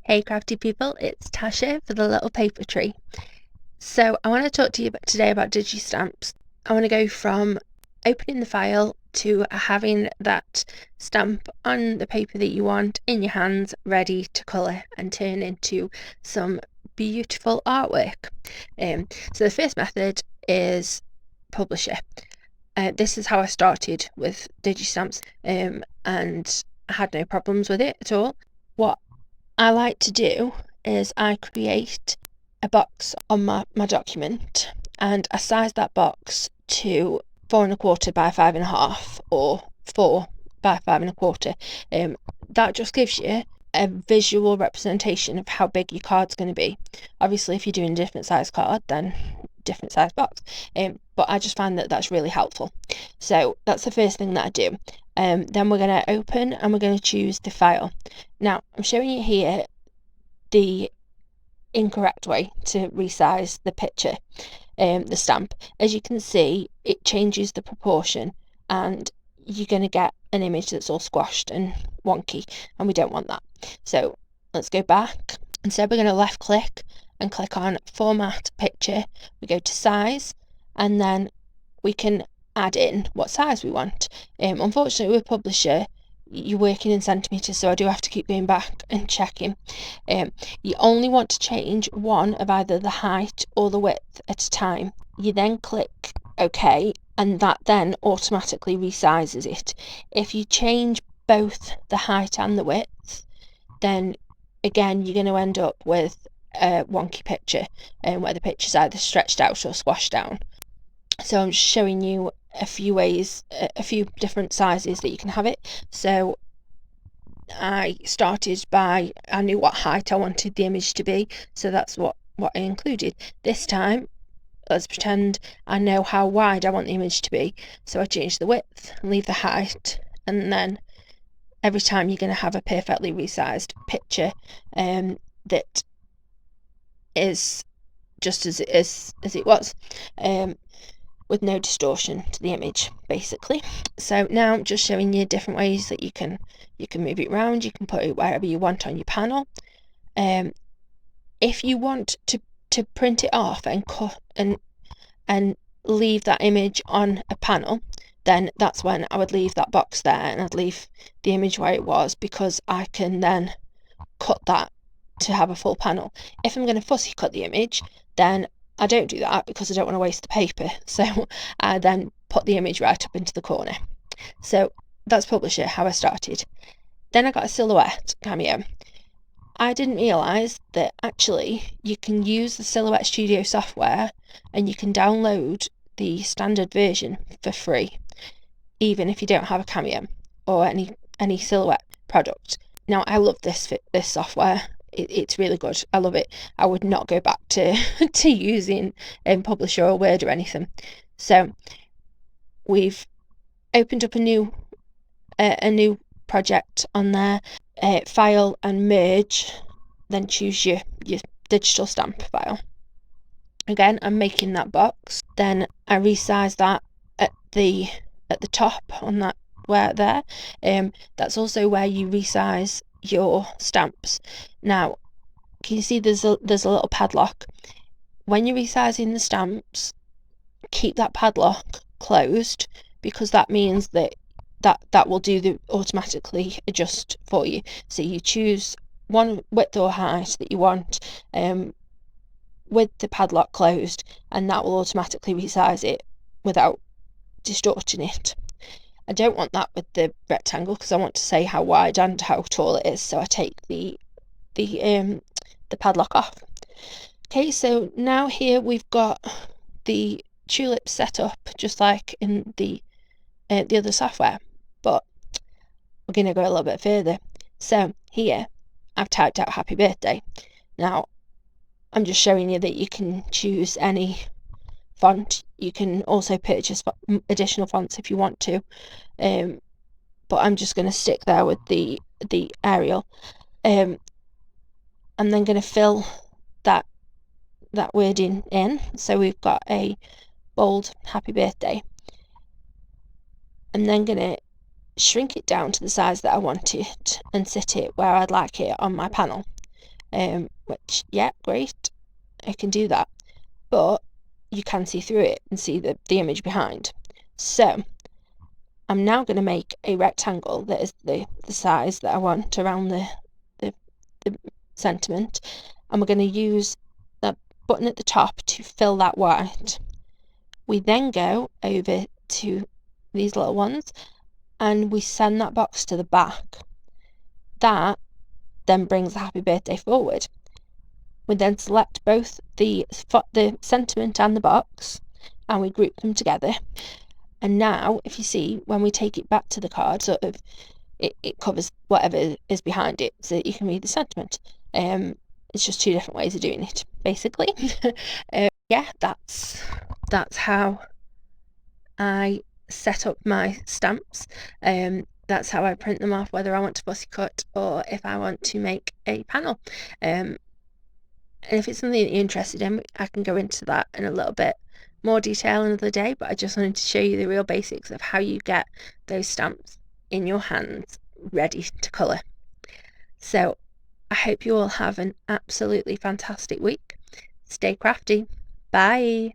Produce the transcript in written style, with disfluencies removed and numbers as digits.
Hey crafty people, it's Tasha for the Little Paper Tree. So I want to talk to you today about digi-stamps. I want to go from opening the file to having that stamp on the paper that you want in your hands, ready to colour and turn into some beautiful artwork. So the first method is Publisher. This is how I started with digi-stamps, and I had no problems with it at all. What I like to do is I create a box on my document, and I size that box to 4¼ by 5½, or 4 by 5¼ that just gives you a visual representation of how big your card's going to be. Obviously if you're doing a different size card, then different size box, but I just find that that's really helpful. So that's the first thing that I do. Then we're going to open and we're going to choose the file. Now I'm showing you here the incorrect way to resize the picture, the stamp. As you can see, it changes the proportion and you're going to get an image that's all squashed and wonky, and we don't want that. So let's go back. Instead we're going to left click and click on Format Picture. We go to Size, and then we can add in what size we want. Unfortunately with Publisher you're working in centimetres, so I do have to keep going back and checking. You only want to change one of either the height or the width at a time. You then click OK, and that then automatically resizes it. If you change both the height and the width, then again you're going to end up with a wonky picture, where the picture's either stretched out or squashed down. So I'm just showing you a few ways, a few different sizes that you can have it. So I started by, I knew what height I wanted the image to be, so that's what I included. This time, let's pretend I know how wide I want the image to be, so I change the width and leave the height, and then every time you're going to have a perfectly resized picture that is just as it was, with no distortion to the image, basically. So now I'm just showing you different ways that you can move it around. You can put it wherever you want on your panel. If you want to print it off and cut and leave that image on a panel, then that's when I would leave that box there and I'd leave the image where it was, because I can then cut that to have a full panel. If I'm going to fussy cut the image, then I don't do that because I don't want to waste the paper, so I then put the image right up into the corner. So that's Publisher, how I started. Then I got a Silhouette Cameo. I didn't realise that actually you can use the Silhouette Studio software and you can download the standard version for free, even if you don't have a Cameo or any Silhouette product. Now I love this software. It's really good. I love it. I would not go back to using Publisher or Word or anything. So we've opened up a new project on there. File and merge, then choose your digital stamp file. Again, I'm making that box. Then I resize that at the top on that there. That's also where you resize your stamps. Now can you see there's a little padlock? When you're resizing the stamps, keep that padlock closed, because that means that will do the automatically adjust for you. So you choose one width or height that you want, with the padlock closed, and that will automatically resize it without distorting it. I don't want that with the rectangle because I want to say how wide and how tall it is, so I take the padlock off. Okay, so now here we've got the tulips set up just like in the other software, but we're going to go a little bit further. So here I've typed out happy birthday. Now I'm just showing you that you can choose any font. You can also purchase additional fonts if you want to, but I'm just going to stick there with the Arial. I'm then going to fill that wording in. So we've got a bold happy birthday. I'm then going to shrink it down to the size that I want it and sit it where I'd like it on my panel. which, yeah, great, I can do that, but you can see through it and see the image behind. So I'm now going to make a rectangle that is the size that I want around the sentiment, and we're going to use that button at the top to fill that white. We then go over to these little ones and we send that box to the back. That then brings the happy birthday forward. We then select both the sentiment and the box and we group them together. And now, if you see, when we take it back to the card, sort of, it covers whatever is behind it so that you can read the sentiment. It's just two different ways of doing it, basically. Yeah, that's how I set up my stamps. That's how I print them off, whether I want to fussy cut or if I want to make a panel. And if it's something that you're interested in, I can go into that in a little bit more detail another day, but I just wanted to show you the real basics of how you get those stamps in your hands ready to colour. So I hope you all have an absolutely fantastic week. Stay crafty. Bye.